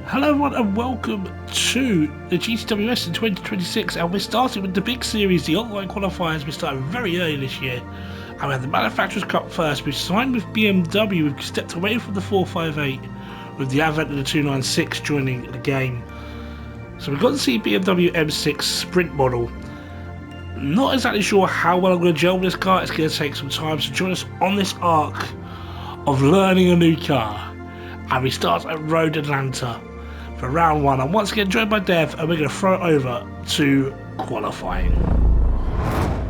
Hello everyone and welcome to the GTWS in 2026, and we're starting with the big series, the Online Qualifiers. We started very early this year and we had the Manufacturers Cup first. We've signed with BMW, we've stepped away from the 458 with the advent of the 296 joining the game. So we've got to see BMW M6 Sprint model. Not exactly sure how well I'm going to gel with this car. It's going to take some time, so join us on this arc of learning a new car. And we start at Road Atlanta for round one. I'm once again joined by Dev, and we're going to throw it over to qualifying.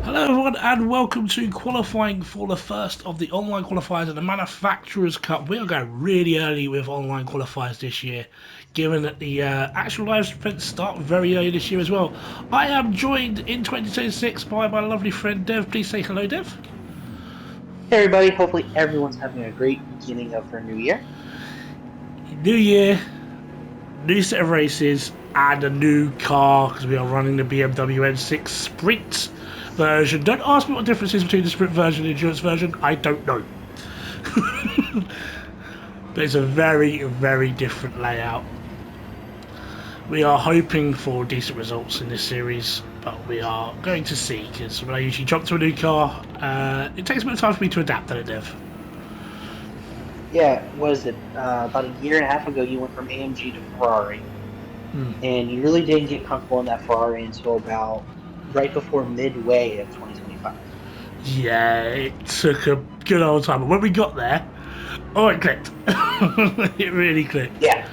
Hello everyone and welcome to qualifying for the first of the online qualifiers at the Manufacturers Cup. We are going really early with online qualifiers this year, given that the actual live events start very early this year as well. I am joined in 2026 by my lovely friend Dev. Please say hello, Dev. Hey everybody, hopefully everyone's having a great beginning of their new year. New year, new set of races, and a new car, because we are running the BMW M6 Sprint version. Don't ask me what the difference is between the Sprint version and the Endurance version. I don't know. But it's a very, very different layout. We are hoping for decent results in this series, but we are going to see, because when I usually jump to a new car, it takes a bit of time for me to adapt, doesn't it, Dev? Yeah, what is it? About a year and a half ago, you went from AMG to Ferrari, and you really didn't get comfortable in that Ferrari until about right before midway of 2025. Yeah, it took a good old time, but when we got there, oh, it clicked. It really clicked. Yeah,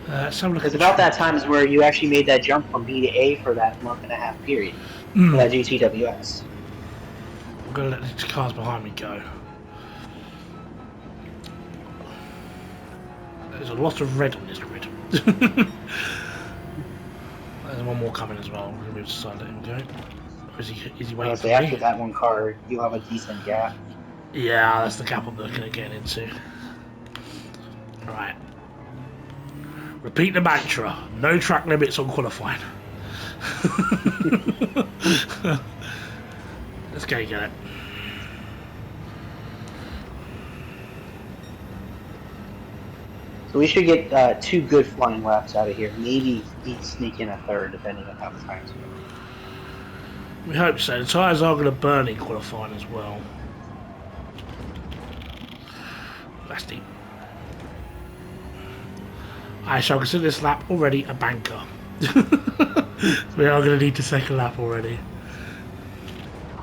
because about that time is where you actually made that jump from B to A for that month and a half period for that GTWS. I'm going to let the cars behind me go. There's a lot of red on this grid. There's one more coming as well. I'm going to move to the side, let him go. Or is he waiting Honestly, for after me? that one car, you have a decent gap. Yeah, that's the gap I'm looking at getting into. Right. Repeat the mantra. No track limits on qualifying. Let's go get it. So we should get two good flying laps out of here. Maybe sneak in a third, depending on how the times go. We hope so. The tyres are going to burn in qualifying as well. That's deep. I shall consider this lap already a banker. We are going to need the second lap already.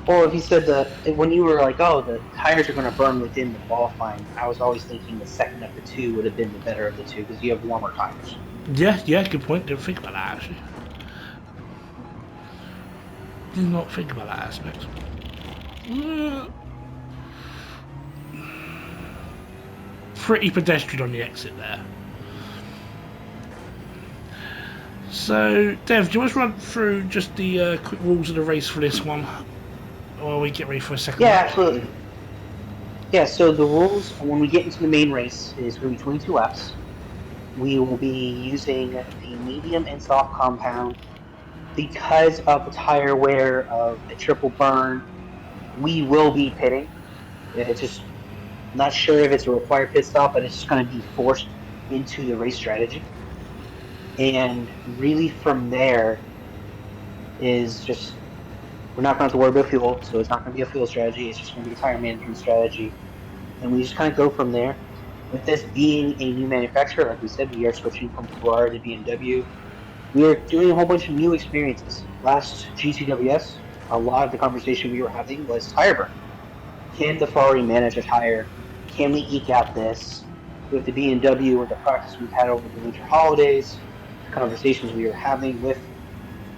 Well, if you said that when you were like, "Oh, the tires are going to burn within the qualifying," I was always thinking the second of the two would have been the better of the two because you have warmer tires. Yeah, good point. Didn't think about that actually. Did not think about that aspect. Pretty pedestrian on the exit there. So, Dev, do you want to run through just the quick rules of the race for this one? While we get ready for a second Yeah, lap? absolutely. Yeah, so the rules when we get into the main race is going to be 22 laps. We will be using the medium and soft compound because of the tire wear of a triple burn. We will be pitting. It's just not sure if it's a required pit stop, but it's just going to be forced into the race strategy. And really from there is just, we're not going to have to worry about fuel, so it's not going to be a fuel strategy, it's just going to be a tire management strategy. And we just kind of go from there. With this being a new manufacturer, like we said, we are switching from Ferrari to BMW. We are doing a whole bunch of new experiences. Last GTWS, a lot of the conversation we were having was tire burn. Can the Ferrari manage a tire? Can we eke out this? With the BMW and the practice we've had over the winter holidays, the conversations we were having with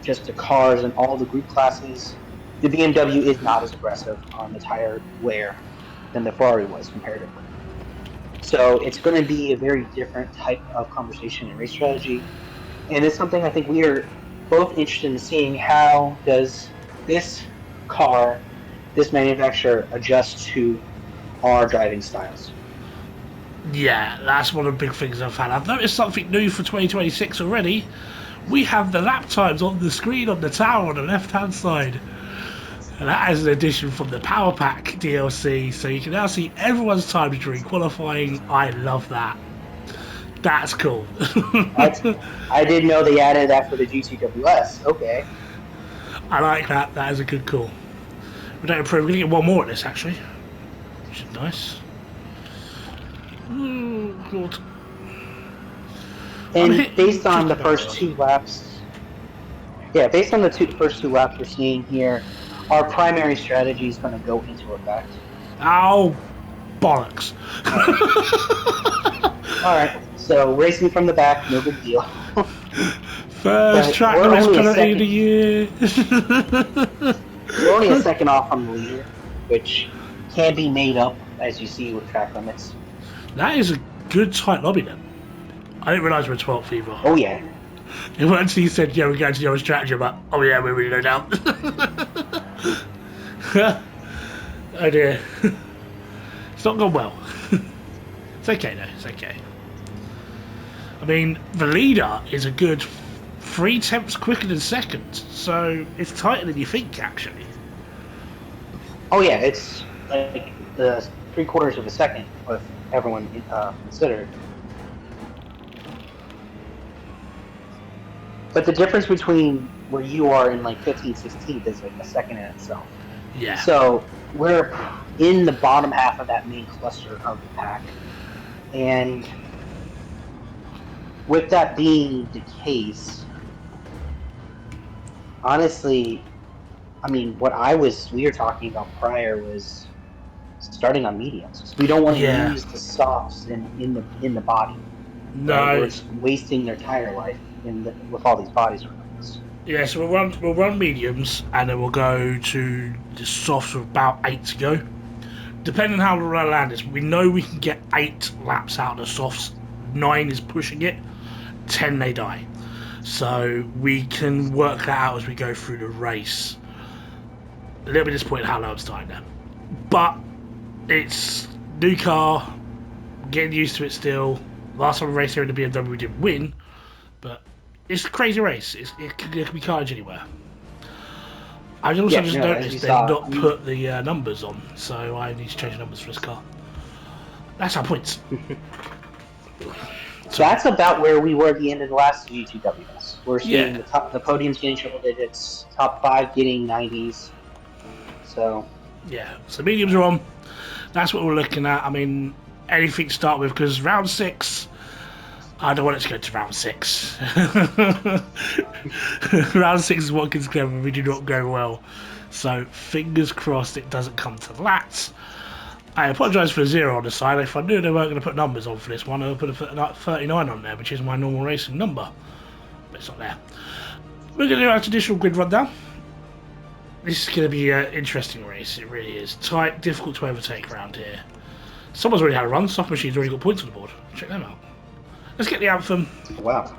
just the cars and all the group classes, the BMW is not as aggressive on the tire wear than the Ferrari was comparatively. So it's going to be a very different type of conversation and race strategy. And it's something I think we are both interested in seeing. How does this car, this manufacturer, adjust to our driving styles? Yeah, that's one of the big things I've had. I've noticed something new for 2026 already. We have the lap times on the screen on the tower on the left-hand side. And that is an addition from the Power Pack DLC, so you can now see everyone's times during qualifying. I love that. That's cool. That's, I didn't know they added that for the GTWS. Okay. I like that. That is a good call. We don't improve. We're going to get one more at this, actually, which is nice. Oh, God. I'm And hitting based on just the about first well. two laps, yeah, based on the first two laps we're seeing here, our primary strategy is going to go into effect. Oh, bollocks. All right. All right. So racing from the back, no big deal. First But track we're limits only a penalty of the second. year. We're only a second off from the leader, which can be made up as you see with track limits. That is a good tight lobby then. I didn't realise we were 12th either. Oh yeah. And once he said, yeah, we're going to the other strategy, I'm like, oh yeah, we're really no doubt. Oh dear. It's not gone well. It's okay though, it's okay. I mean, the leader is a good 3/10 quicker than second, so it's tighter than you think actually. Oh yeah. It's like the 3/4 of a second with everyone considered. But the difference between where you are and like 15th, 16th is like a second in itself. Yeah. So we're in the bottom half of that main cluster of the pack. And with that being the case, honestly, I mean, we were talking about prior was starting on mediums because we don't want to Yeah. use the softs in the body, right? We're No. wasting their tire life with all these bodies around us. Yeah, so we'll run mediums and then we'll go to the softs with about 8 to go. Depending on how the land is, we know we can get 8 laps out of the softs. 9 is pushing it. 10 they die. So we can work that out as we go through the race. A little bit disappointed how low I'm starting there. But it's new car, getting used to it still. Last time we raced here in the BMW we did win, but it's a crazy race. It can be carnage anywhere. I also Yeah, just no, as you noticed they've saw, not put the numbers on, so I need to change the numbers for this car. That's our points. So, that's about where we were at the end of the last GTWS. We're seeing yeah, the podiums getting triple digits, top 5 getting 90s. So yeah. So mediums are on. That's what we're looking at. I mean, anything to start with because round 6. I don't want it to go to round 6. Round 6 is what gets clever. We do not go well. So fingers crossed it doesn't come to that. I apologise for the 0 on the side. If I knew they weren't going to put numbers on for this one, I would put a 39 on there, which is my normal racing number. But it's not there. We're going to do our traditional grid rundown. This is going to be an interesting race. It really is. Tight, difficult to overtake around here. Someone's already had a run. Soft Machine's already got points on the board. Check them out. Let's get the anthem. wow.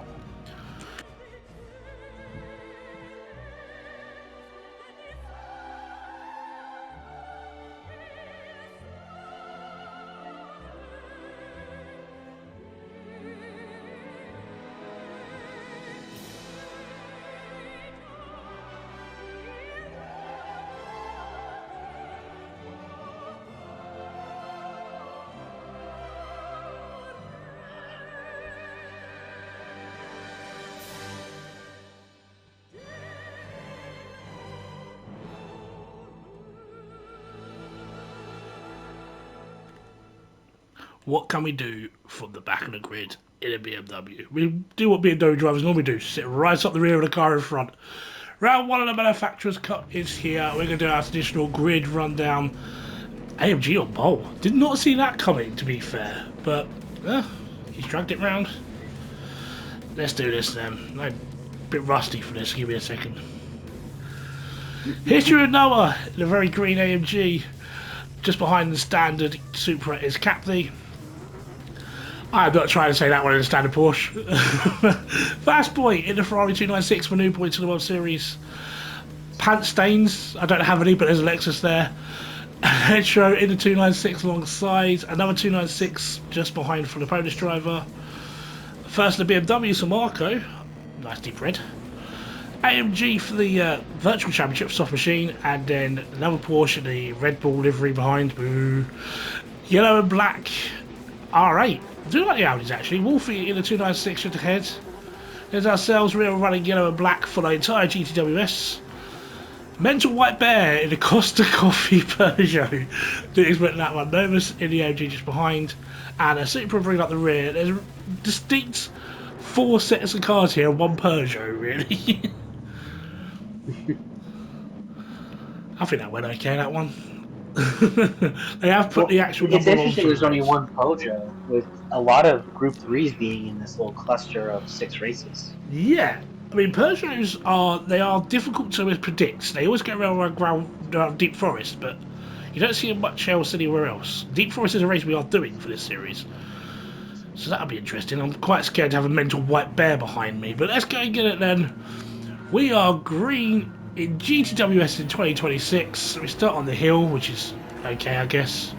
What can we do from the back of the grid in a BMW? We do what BMW drivers normally do, sit right up the rear of the car in front. Round 1 of the Manufacturer's Cup is here. We're going to do our traditional grid rundown. AMG on pole. Did not see that coming, to be fair. But, he's dragged it round. Let's do this then. I'm a bit rusty for this. Give me a second. History of Noah, the very green AMG. Just behind the standard Supra is Capri. I'm not trying to say that one in the standard Porsche. Fast Boy in the Ferrari 296 for new points in the World Series. Pant stains, I don't have any, but there's a Lexus there. Hedgerow in the 296 alongside. Another 296 just behind for the Polish driver. First the BMW, Sir Marco. Nice deep red. AMG for the Virtual Championship Soft Machine. And then another Porsche, the Red Bull livery behind. Boo. Yellow and black R8. I do like the Audis actually. Wolfie in the 296 just ahead. There's ourselves, real running yellow and black for the entire GTWS. Mental White Bear in the Costa Coffee Peugeot. Didn't expect that one. Novus in the AMG just behind. And a Supra bringing up the rear. There's a distinct 4 sets of cars here and 1 Peugeot, really. I think that went okay, that one. They have put the actual it's number on interesting. for There's the only race. one Pojo, with a lot of Group 3s being in this little cluster of 6 races. Yeah. I mean, Peugeots are difficult to predict. They always get around deep forest, but you don't see much else anywhere else. Deep forest is a race we are doing for this series, so that'll be interesting. I'm quite scared to have a mental white bear behind me, but let's go and get it then. We are green in GTWS in 2026. We start on the hill, which is okay, I guess.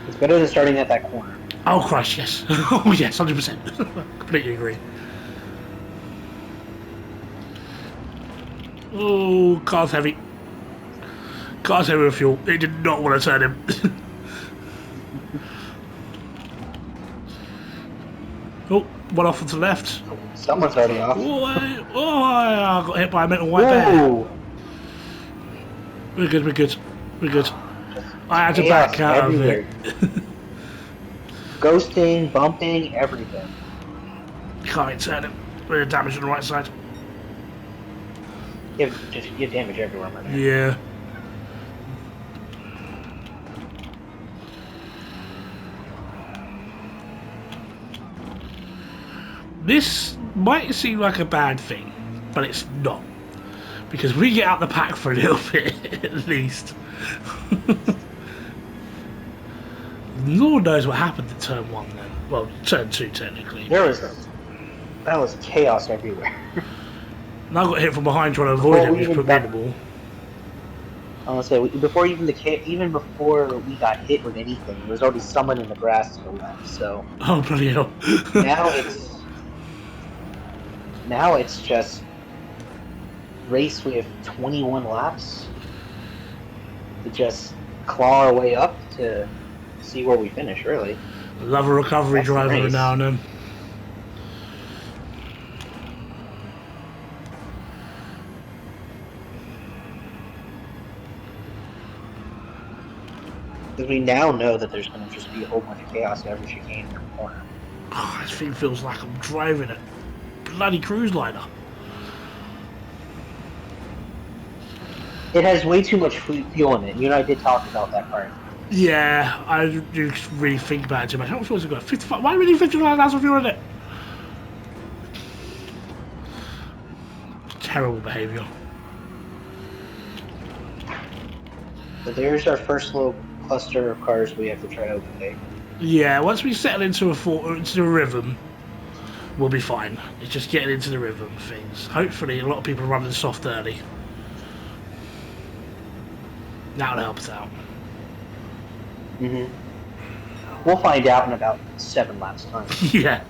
It's better than starting at that corner. Oh Christ, yes. Oh yes, 100%. Completely agree. Oh, car's heavy. Car's heavy with fuel. It did not want to turn him. Oh, one off to the left. Someone's already off. I got hit by a mental white bear. We're good, we're good. We're good. I had to back out everywhere. Of it. Ghosting, bumping, everything. Can't turn him. We're damaged on the right side. You have damage everywhere, my man. Yeah. This might seem like a bad thing, but it's not. Because we get out the pack for a little bit, at least. Lord knows what happened at turn 1 then. Well, turn 2 technically. That was chaos everywhere. And I got hit from behind trying to avoid it, which put me in the ball. I want to say, even before we got hit with anything, there was already someone in the grass to the left. So. Oh bloody hell! now it's just race with 21 laps to just claw our way up to see where we finish. Really. Love a recovery driver now and then. Because we now know that there's going to just be a whole bunch of chaos every chicane in the corner. Oh, this thing feels like I'm driving a bloody cruise liner. It has way too much fuel in it. You and I did talk about that part. Yeah, I do really think about it too much. How much fuel has it got? 55. Why really 59,000 fuel in it? Terrible behaviour. So there's our first little cluster of cars we have to try out today. Yeah, once we settle into a rhythm, we'll be fine. It's just getting into the rhythm of things. Hopefully, a lot of people are running soft early. That'll help us out. We'll find out in about 7 laps time. Yeah.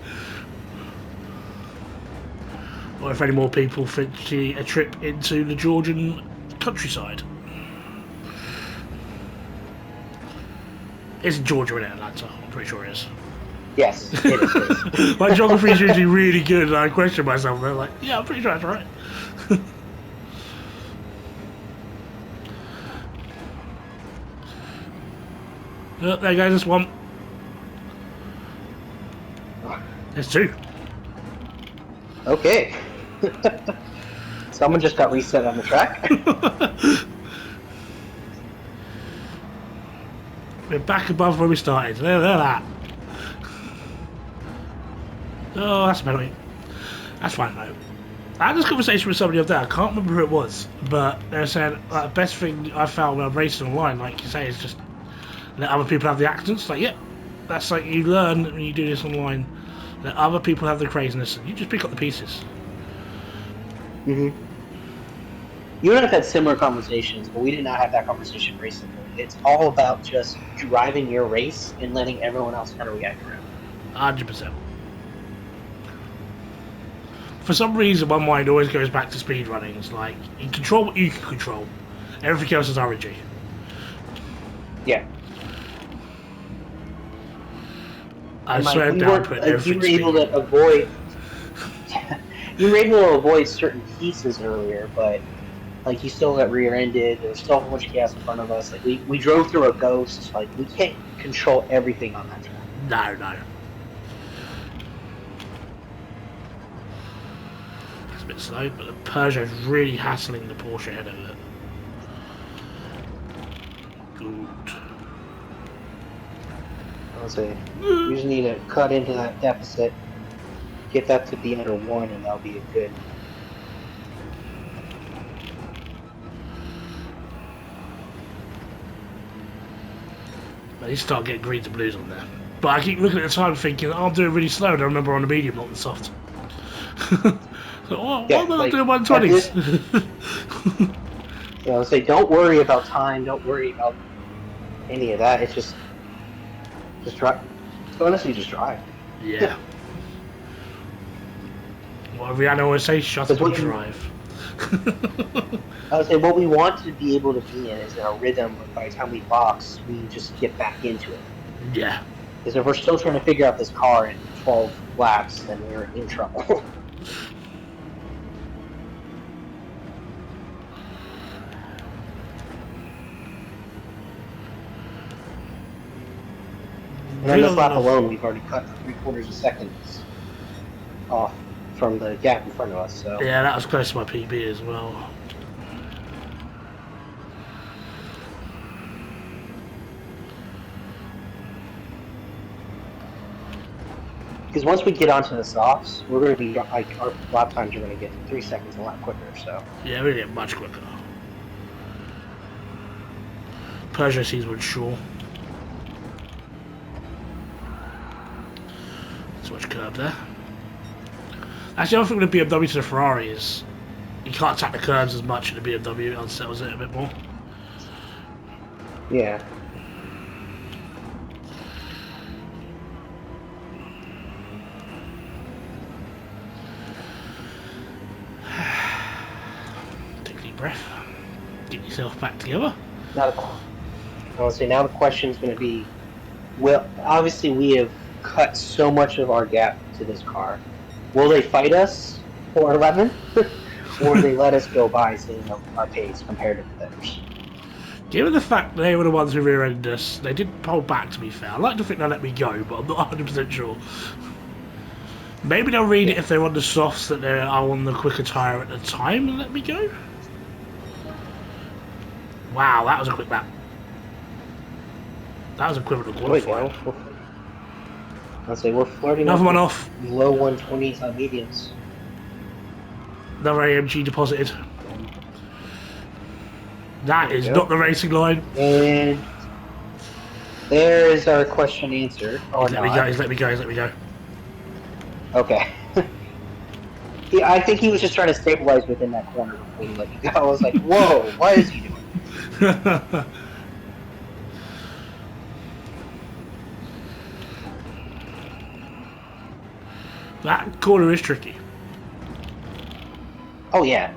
Or if any more people fancy a trip into the Georgian countryside. It's Georgia in Atlanta, I'm pretty sure it is. Yes, it is. My geography is usually really good and I question myself. They're like, yeah, I'm pretty sure that's right. Oh, there goes this one. There's 2. Okay. Someone just got reset on the track. We're back above where we started. Look at that. Oh, that's a penalty. That's fine though. I had this conversation with somebody the other day. I can't remember who it was, but they were saying the best thing I found when I'm racing online, like you say, is just let other people have the accidents. Like, yeah, that's like you learn when you do this online. Let other people have the craziness, and you just pick up the pieces. You and I have had similar conversations, but we did not have that conversation recently. It's all about just driving your race and letting everyone else kind of react around. 100%. For some reason, my mind always goes back to speed running. It's like, you control what you can control. Everything else is RNG. Yeah. I And like swear we down weren't put like you everything were able speed. to avoid you were able to avoid certain pieces earlier, but like you still got rear-ended. There was still a whole bunch of chaos in front of us. Like we drove through a ghost. Like we can't control everything on that track. No, no. It's a bit slow, but the Peugeot's really hassling the Porsche ahead of it. Good. I'll say we just need to cut into that deficit, get that to be under 1, and that'll be a good. But he start getting greens and blues on there. But I keep looking at the time thinking, oh, I'm doing really slow, and I remember on the medium, not the soft. So, why Yeah, am I not like doing at this, 120s? I'll say don't worry about time. Don't worry about any of that. It's just drive. Honestly, just drive. Yeah. What Rihanna always says, shut Because up and what you, drive. I would say, what we want to be able to be in is in a rhythm. By the time we box, we just get back into it. Yeah. Because if we're still trying to figure out this car in 12 laps, then we're in trouble. And on this lap alone, we've already cut 3/4 of seconds off from the gap in front of us. So Yeah, that was close to my PB as well. because once we get onto the softs, we're going to be like our lap times are going to get 3 seconds a lot quicker. So Yeah, we get much quicker. Peugeot sees one sure. So much curb there. Actually, the other thing with the BMW to the Ferrari is you can't attack the curbs as much in the BMW. It unsettles it a bit more. yeah. Take a deep breath. Get yourself back together. Now, I would say now the question is going to be, well, obviously we have cut so much of our gap to this car. Will they fight us for 11th, or they let us go by, seeing our pace compared to theirs? Given the fact they were the ones who rear-ended us, they did pull back, to be fair. I'd like to think they let me go, but I'm not 100% sure. Maybe they'll read it if they're on the softs that they are on the quicker tyre at the time and let me go. Wow, that was a quick lap. That was equivalent to qualifying. I'll say we're flirting Another with one off. low 120s on mediums. Another AMG deposited. That is not the racing line. And there is our question answered. Or He's let me go. Okay. I think he was just trying to stabilize within that corner before he let you go. I was like, whoa, what is he doing? That corner is tricky. Oh, yeah.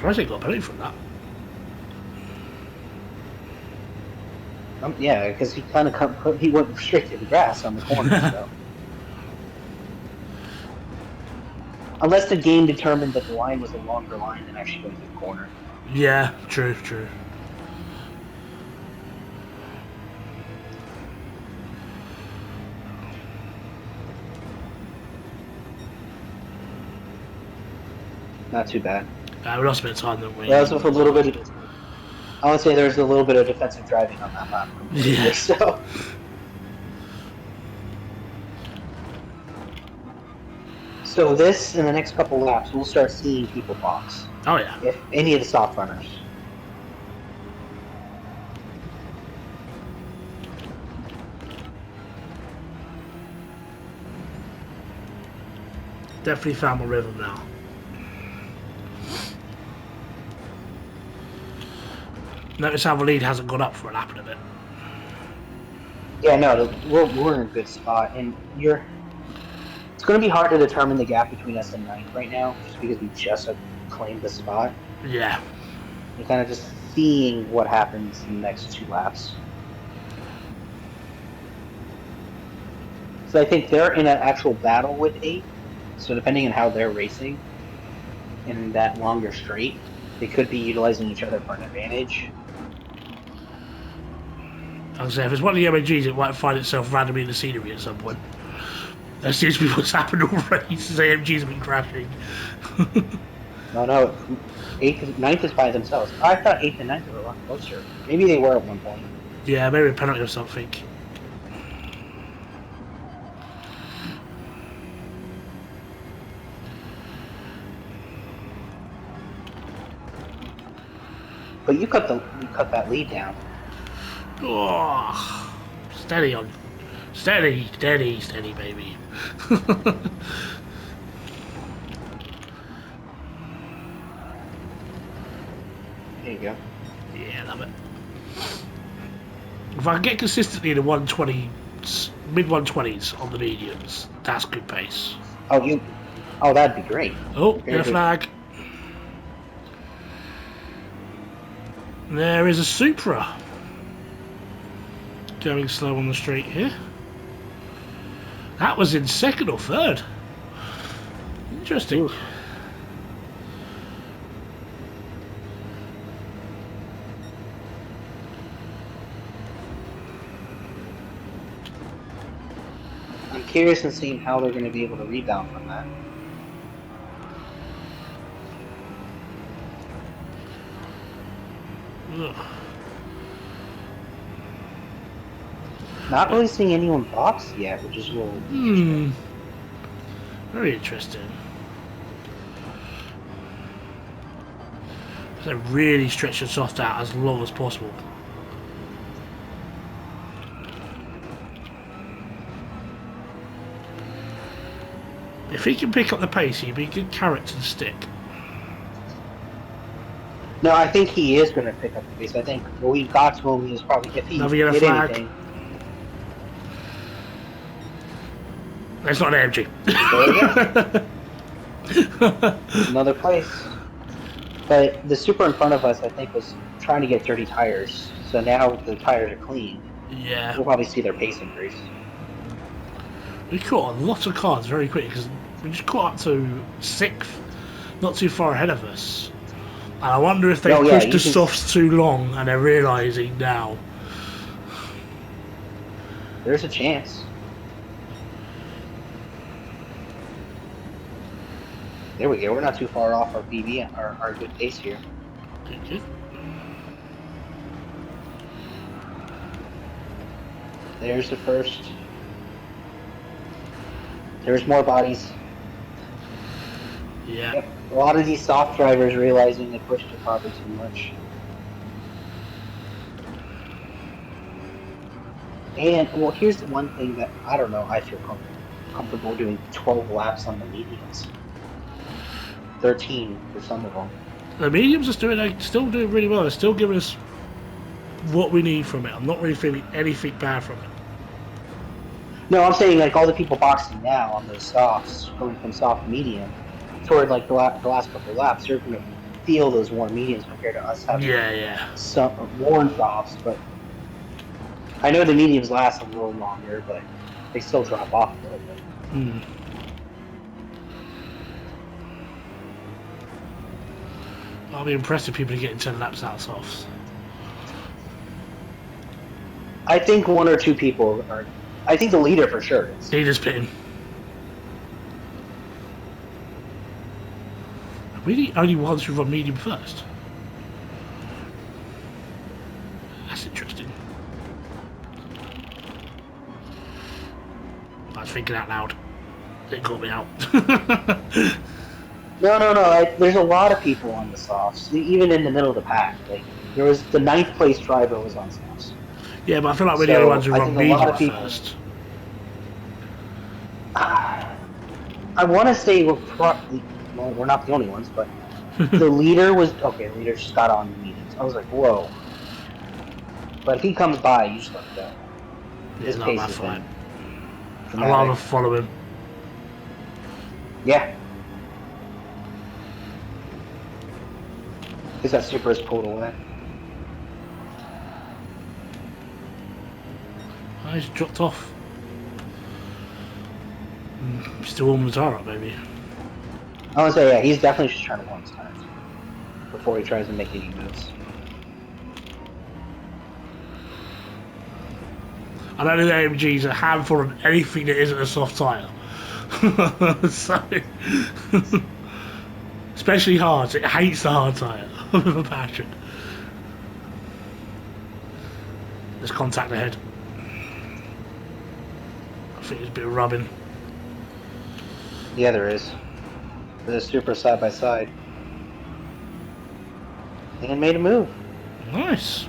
I think got penalty from that. Yeah, because he kind of he went straight to the grass on the corner. So, unless the game determined that the line was a longer line than actually going through the corner. Yeah, true. Not too bad. We lost a bit of time, didn't we? That was with a little bit. I would say there's a little bit of defensive driving on that lap. Yeah. So this, in the next couple laps, we'll start seeing people box. Oh yeah. If any of the soft runners. Definitely found my rhythm now. Notice how the lead hasn't gone up for a lap in a bit. Yeah, no, we're in a good spot, and It's going to be hard to determine the gap between us and ninth right now, just because we just claimed the spot. Yeah. We're kind of just seeing what happens in the next 2 laps. So I think they're in an actual battle with 8th. So depending on how they're racing in that longer straight, they could be utilizing each other for an advantage. I was saying, if it's one of the MAGs, it might find itself randomly in the scenery at some point. That seems to be what's happened already since AMGs have been crashing. No, 9th is by themselves. I thought 8th and 9th were a lot closer. Maybe they were at one point. Yeah, maybe a penalty or something. But you cut that lead down. Oh, steady on. Steady, steady, steady, baby. There you go. Yeah, love it. If I can get consistently in the 120s, mid 120s on the mediums, that's good pace. Oh, that'd be great. Oh, Very their good. flag. There is a Supra. Going slow on the straight here. That was in second or third. Interesting. Oof. I'm curious in seeing how they're going to be able to rebound from that. Ugh. Not really seeing anyone box yet, which is a little interesting. Very interesting. So really stretch the soft out as long as possible. If he can pick up the pace, he'd be a good carrot to the stick. No, I think he is going to pick up the pace. I think what we got to him is probably if he Another yellow did flag. anything. It's not an AMG. Another place. But the Super in front of us, I think, was trying to get dirty tires. So now the tires are clean. Yeah. We'll probably see their pace increase. We caught a lot of cars very quickly because we just caught up to 6th, not too far ahead of us. And I wonder if they've pushed the softs too long and they're realising now. There's a chance. There we go. We're not too far off our PB, our good pace here. Good. There's the first. There's more bodies. Yeah. Yep. A lot of these soft drivers realizing they pushed it probably too much. And, well, here's the one thing that, I don't know, I feel comfortable doing 12 laps on the mediums. 13 for some of them. The mediums are still doing really well. They're still giving us what we need from it. I'm not really feeling anything bad from it. No, I'm saying like all the people boxing now on those softs, going from soft to medium, toward like the last couple of laps, they're going to feel those warm mediums compared to us having some worn softs. But I know the mediums last a little longer, but they still drop off a little bit. I'll be impressed if people are getting 10 laps out of softs. I think 1 or 2 people are. I think the leader for sure is. Leader's pitting. Are we the only ones who run medium first? That's interesting. I was thinking out loud. It caught me out. No. There's a lot of people on the softs, even in the middle of the pack. Like there was the 9th place driver was on softs. Yeah, but I feel like we're the only ones who run medium first. I want to say we're probably we're not the only ones, but the leader was okay. The leader just got on the mediums. I was like, whoa. But if he comes by, you just let him go. His pace is fine. I'll rather follow him. Yeah. Because that super is pulled away. Oh, he's dropped off. Still warming the tire up, maybe. I want to say, yeah, he's definitely just trying to warm his tires before he tries to make any moves. I know the AMG's a handful of anything that isn't a soft tyre. So, especially hards. It hates the hard tyre with a passion. There's contact ahead. I think there's a bit of rubbing. Yeah, there is. They're super side by side. And made a move. Nice.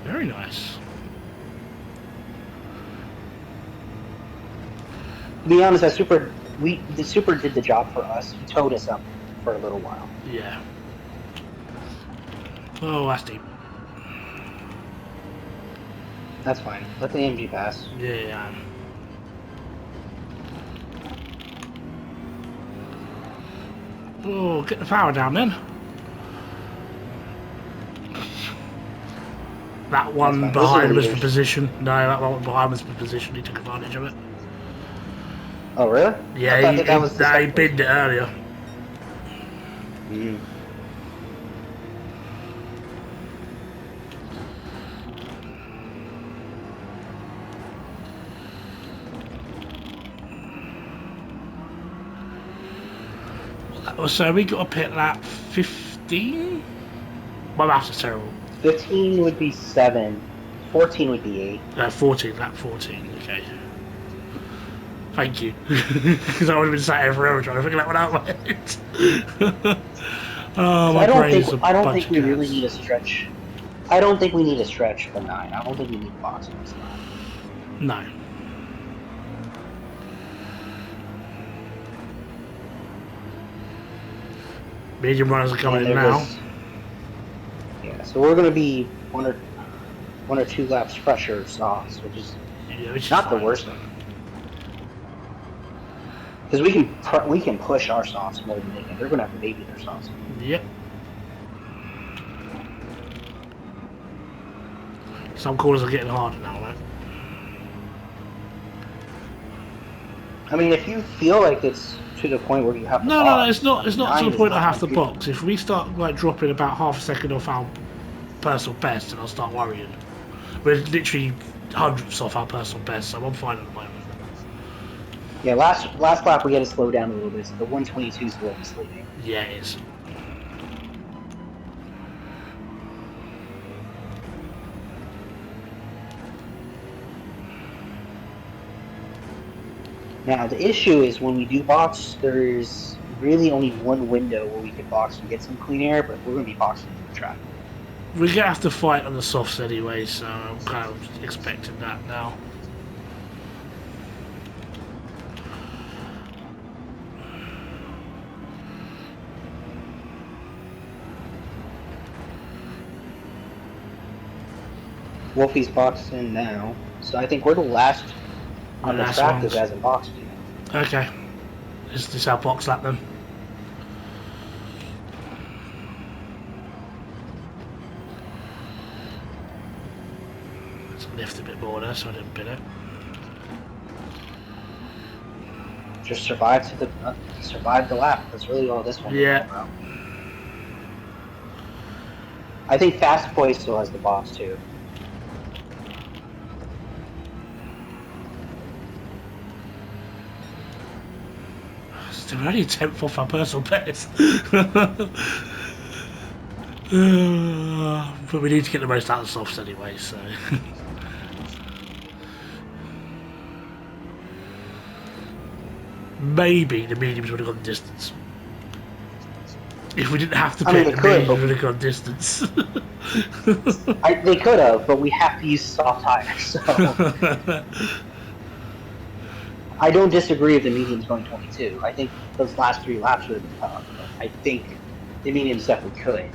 Very nice. To be honest, the super did the job for us. He towed us up for a little while. Yeah. Oh, that's deep. That's fine. Let the AMG pass. Yeah. Oh, get the power down then. That one behind was for position. No, that one behind was for position. He took advantage of it. Oh, really? Yeah, he binned it earlier. Mm. So we got a pit lap 15? My maths is terrible. 15 would be 7. 14 would be 8. 14, lap 14, okay. Thank you. Because I would have been sat here forever trying to figure that one out my head. Oh, my I don't think we really need a stretch. I don't think we need a stretch for 9. I don't think we need a box on this lap. No. Medium runners are coming in now. Yeah, so we're going to be one or two laps fresher softs, which is not the worst thing. Because we can push our softs more than they can. They're going to have to baby their softs. Yep. Some corners are getting harder now, right? I mean, if you feel like it's to the point where you have to box, no, it's not. It's not to the point I have to box. If we start like dropping about half a second off our personal best, then I'll start worrying. We're literally hundredths off our personal best, so I'm fine at the moment. Yeah, last lap we had to slow down a little bit, so the 122 is a little misleading. Yeah, it is. Now, the issue is when we do box, there's really only one window where we can box and get some clean air, but we're going to be boxing in the track. We're going to have to fight on the softs anyway, so I'm kind of expecting that now. Wolfie's boxing now, so I think we're the last on the track that hasn't boxed yet. Okay. Is this our box lap then? Let's lift a bit more there so I didn't bin it. Just survive the lap. That's really all this one is about. I think Fast Boy still has the box too. Still only a 10th off our personal best. But we need to get the most out of the softs anyway, so. Maybe the mediums would have gone distance. If we didn't have to pick, the mediums would have gone distance. They could have, but we have to use soft tires, so. I don't disagree if the medium's going 22. I think those last 3 laps would have been tough, but I think the mediums definitely could.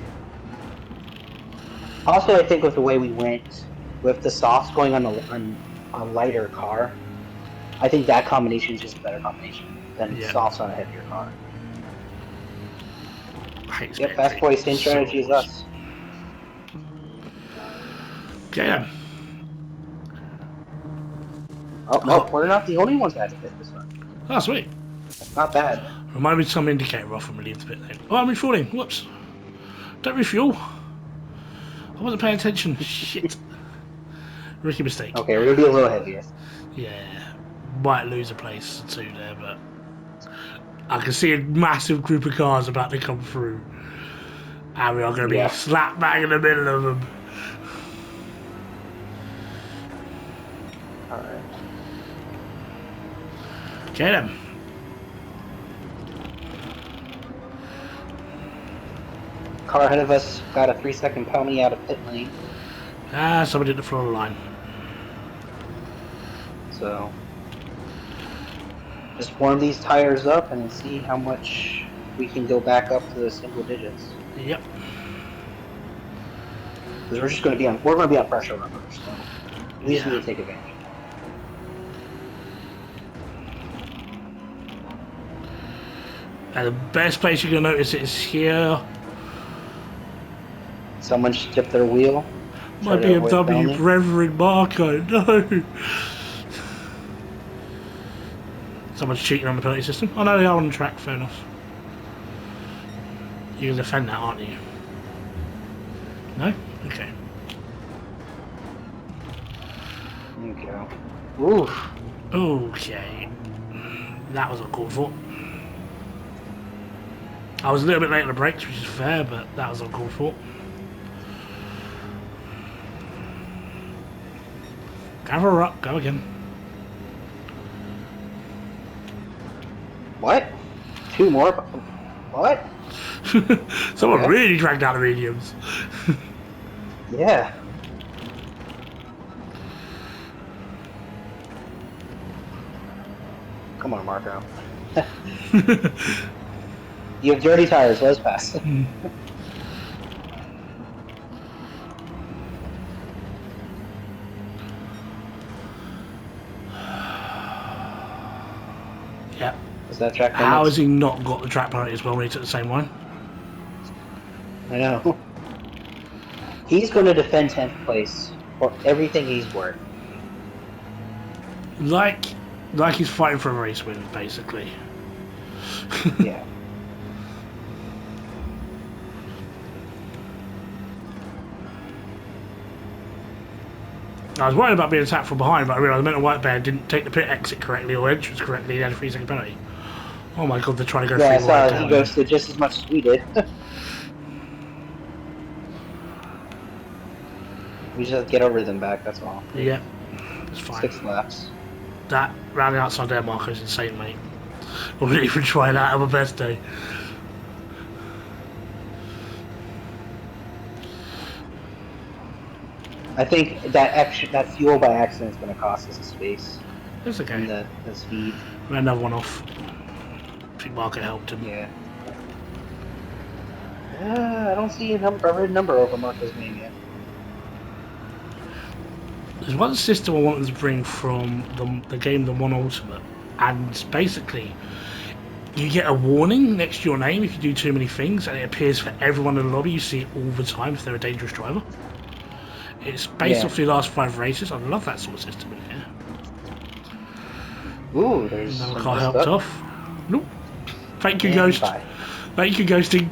Also, I think with the way we went with the softs going on a lighter car, I think that combination is just a better combination. then Yeah. softs on a heavier car. I hate Yep, spare Fast tree. Boy, same So strategy as always. us. Okay then. Oh, we're not the only ones that had to pit this one. Oh, sweet. That's not bad. Remind me to some indicator off when we leave the pit lane. Oh, I'm refueling. Whoops. Don't refuel. I wasn't paying attention. Shit. Rookie mistake. Okay, we're gonna be a little heavier. Yeah. Might lose a place or two there, but I can see a massive group of cars about to come through. And we are going to be Yeah. slap bang in the middle of them. Alright. Okay then. Car ahead of us got a 3-second penalty out of pit lane. Ah, somebody at the floor of the line. So just warm these tires up and see how much we can go back up to the single digits. Yep. Because we're gonna be on pressure rubber, so we just need Yeah. to take advantage of that. And the best place you're going to notice it is here. Someone just dipped their wheel. My Try to avoid a BMW penalty. Reverend Marco. No. Someone's cheating on the penalty system. Oh no, they are on the track. Fair enough. You can defend that, aren't you? No? Okay. There you go. Oof. Okay. That was uncalled for. I was a little bit late on the brakes, which is fair, but that was uncalled for. Gather her up, go again. What? 2 more? What? Someone Okay. really dragged out the mediums. Yeah. Come on, Marco. You have dirty tires. Let us pass. Yeah. Is that track How has limits? he not got the track penalty as well when he took the same line? I know. He's going to defend 10th place for everything he's worth. Like he's fighting for a race win, basically. Yeah. I was worried about being attacked from behind, but I realised the mental white bear didn't take the pit exit correctly or entrance correctly. He had a 3-second penalty. Oh my god, they're trying to go Yeah, I 3 wide saw he down here. ghosted just as much as we did. We just have to get our rhythm back, that's all. Yeah, it's fine. 6 laps. That round the outside there, Marco's insane, mate. I wouldn't even try that on my best day. I think that fuel by accident is going to cost us a space. It's okay. And the speed. We had another one off. I think Marco helped him. Yeah. I don't see a red number over Marco's name yet. There's one system I wanted to bring from the game The One Ultimate, and basically you get a warning next to your name if you do too many things, and it appears for everyone in the lobby. You see it all the time if they're a dangerous driver. It's based off the last 5 races. I love that sort of system in here. Ooh, there's Another some car messed helped up. off. Nope. Thank you, And Ghost. bye. Thank you, Ghosting.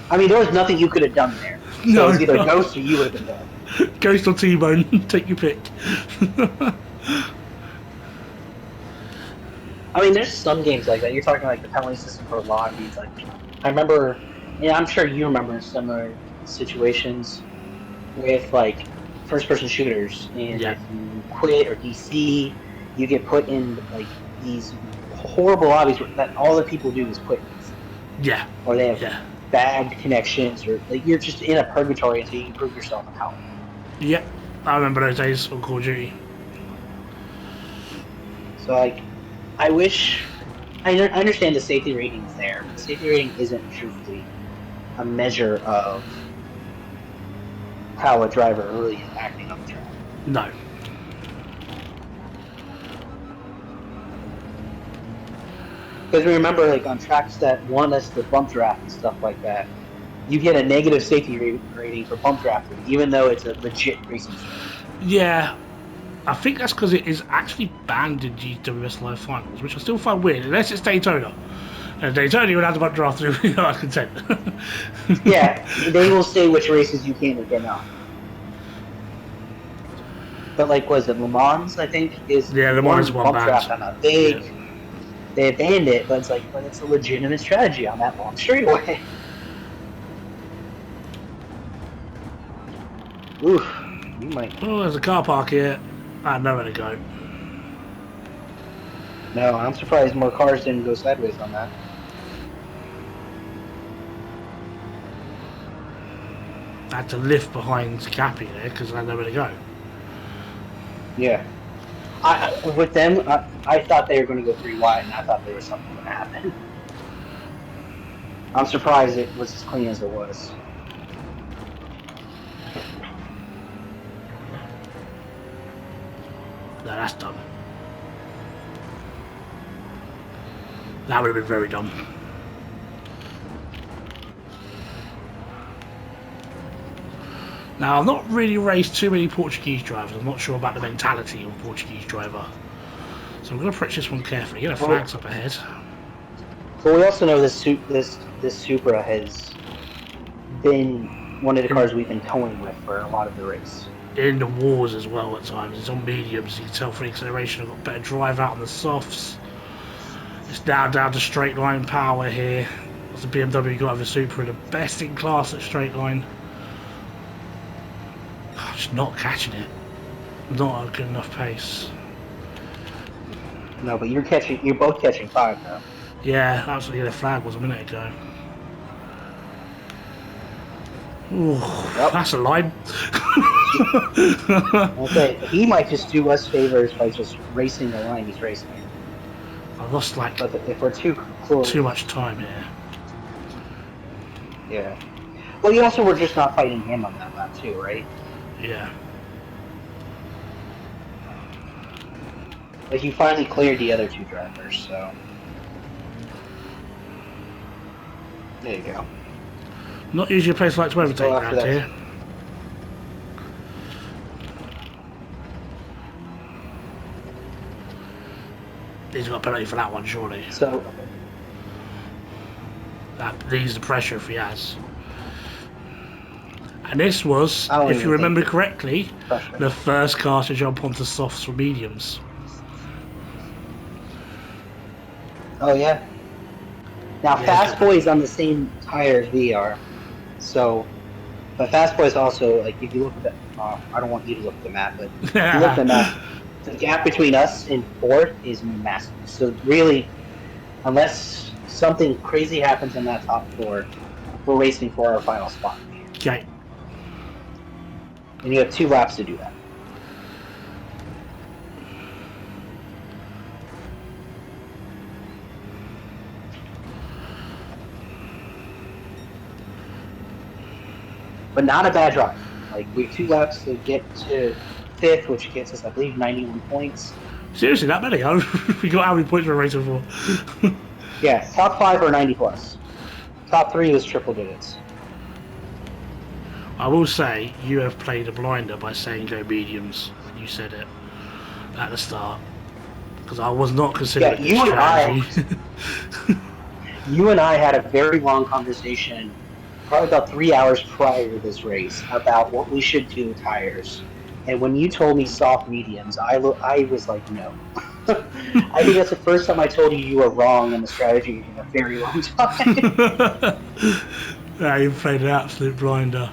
I mean, there was nothing you could have done there. So No. it was either Ghost or you would have been dead. Ghost or T-Bone. Take your pick. I mean, there's some games like that. You're talking like the penalty system for lobbies. Like, I remember, I'm sure you remember similar situations with like first-person shooters, and Yeah. if you quit or DC, you get put in like these horrible lobbies that all the people do is quit, Yeah. or they have Yeah. bad connections, or like you're just in a purgatory until you can prove yourself out. Yep. I remember those days on Call of Duty. So like, I understand the safety rating is there, but the safety rating isn't truthfully a measure of how a driver really is acting on the track. No. Because remember, like on tracks that want us to bump draft and stuff like that, you get a negative safety rating for bump drafting, even though it's a legit racing strategy. Yeah, I think that's because it is actually banned in GTWS Live Finals, which I still find weird, unless it's Daytona. And Daytona, you're allowed to draft through yard consent. Yeah, they will say which races you can and cannot. But like, was it Le Mans? I think is Yeah, you Le Mans want one bump banned. draft on a Yeah. big. They banned it, but it's like, but it's a legitimate strategy on that long straightaway. Oof, you might. Oh, there's a car park here. I have nowhere to go. No, I'm surprised more cars didn't go sideways on that. I had to lift behind Cappy there because I had nowhere to go. Yeah. With them, I thought they were going to go 3 wide, and I thought there was something going to happen. I'm surprised it was as clean as it was. No, that's dumb. That would have been very dumb. Now, I've not really raced too many Portuguese drivers. I'm not sure about the mentality of a Portuguese driver. So I'm going to approach this one carefully. Get a flags up ahead. But we also know this Supra has been one of the cars we've been towing with for a lot of the race. In the wars as well at times. It's on mediums. You can tell free acceleration. I've got better drive out on the softs. It's now down to straight line power here. That's the BMW got over Supra, the best in class at straight line. Just not catching it. Not a good enough pace. No, but you're both catching 5 though. Yeah, that's what the flag was a minute ago. Ooh, Yep. that's a line. Okay, he might just do us favors by just racing the line he's racing. I lost like But if we're too close, too much time here. yeah. Well, you also were just not fighting him on that lap too, right? Yeah. Like you finally cleared the other 2 drivers, so there you go. Not usually a place like to overtake after around that. here. He's got a penalty for that one, surely. So That needs the pressure if he has. And this was, I don't if you even remember think correctly, pressure. the first car to jump onto softs for mediums. Oh yeah. Now Yeah, Fast Boy's on the same tire as we are, so. But Fast Boy's also like if you look at the. I don't want you to look at the map, but if you look at the map, the gap between us and 4th is massive. So really, unless something crazy happens in that top 4, we're racing for our final spot. Okay. And you have 2 laps to do that. But not a bad drive. Like we have 2 laps to get to 5th, which gets us, I believe, 91 points. Seriously, that many? I forgot how many points we're racing for. Yeah, top 5 are 90 plus. Top 3 was triple digits. I will say, you have played a blinder by saying go mediums. You said it at the start. Because I was not considering Yeah, strategy. You and I had a very long conversation, probably about 3 hours prior to this race, about what we should do with tires. And when you told me soft mediums, I was like, no. I think that's the first time I told you were wrong on the strategy in a very long time. Yeah, you played an absolute blinder.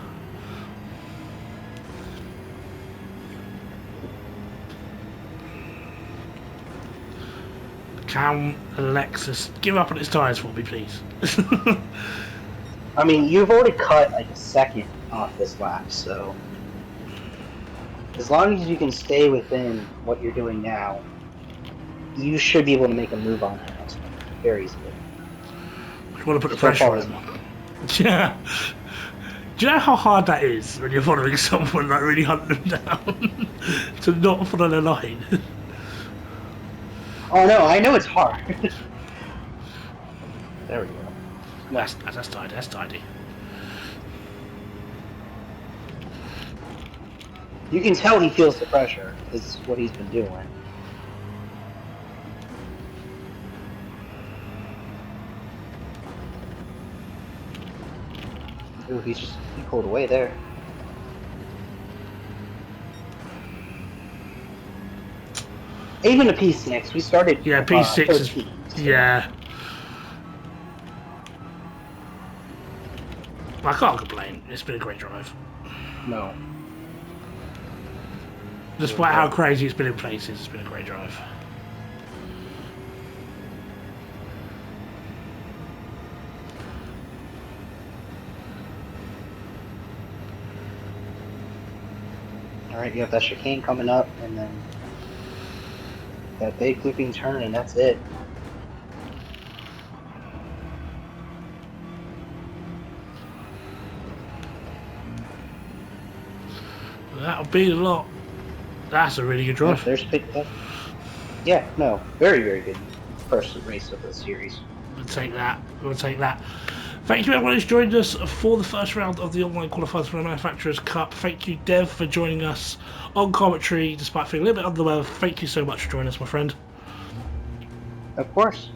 Can Alexis give up on its tyres for me, please? I mean, you've already cut like a second off this lap, so as long as you can stay within what you're doing now, you should be able to make a move on that next one very easily. You want to put the So pressure far, on it's him. not. Yeah. Do you know how hard that is when you're following someone, like really hunting them down to not follow the line? Oh no, I know it's hard. There we go. That's tidy. That's tidy. You can tell he feels the pressure. Is what he's been doing. Ooh, he pulled away there. Even a P6. We started Yeah, P6 is 13. So. yeah. I can't complain. It's been a great drive. No. Despite how crazy it's been in places, it's been a great drive. Alright, you have that chicane coming up, and then that big looping turn, and that's it. That'll be a lot. That's a really good drive. Yeah, there's that. Yeah, no, very, very good first race of the series. We'll take that. We'll take that. Thank you everyone who's joined us for the first round of the Online Qualifiers for the Manufacturers Cup. Thank you, Dev, for joining us on commentary despite feeling a little bit under the weather. Thank you so much for joining us, my friend. Of course.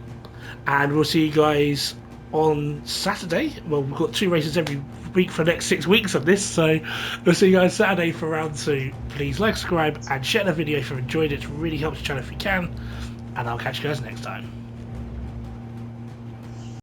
And we'll see you guys on Saturday. Well, we've got 2 races every week for the next 6 weeks of this, so we'll see you guys Saturday for round 2. Please like, subscribe, and share the video if you enjoyed it. It really helps the channel if you can. And I'll catch you guys next time.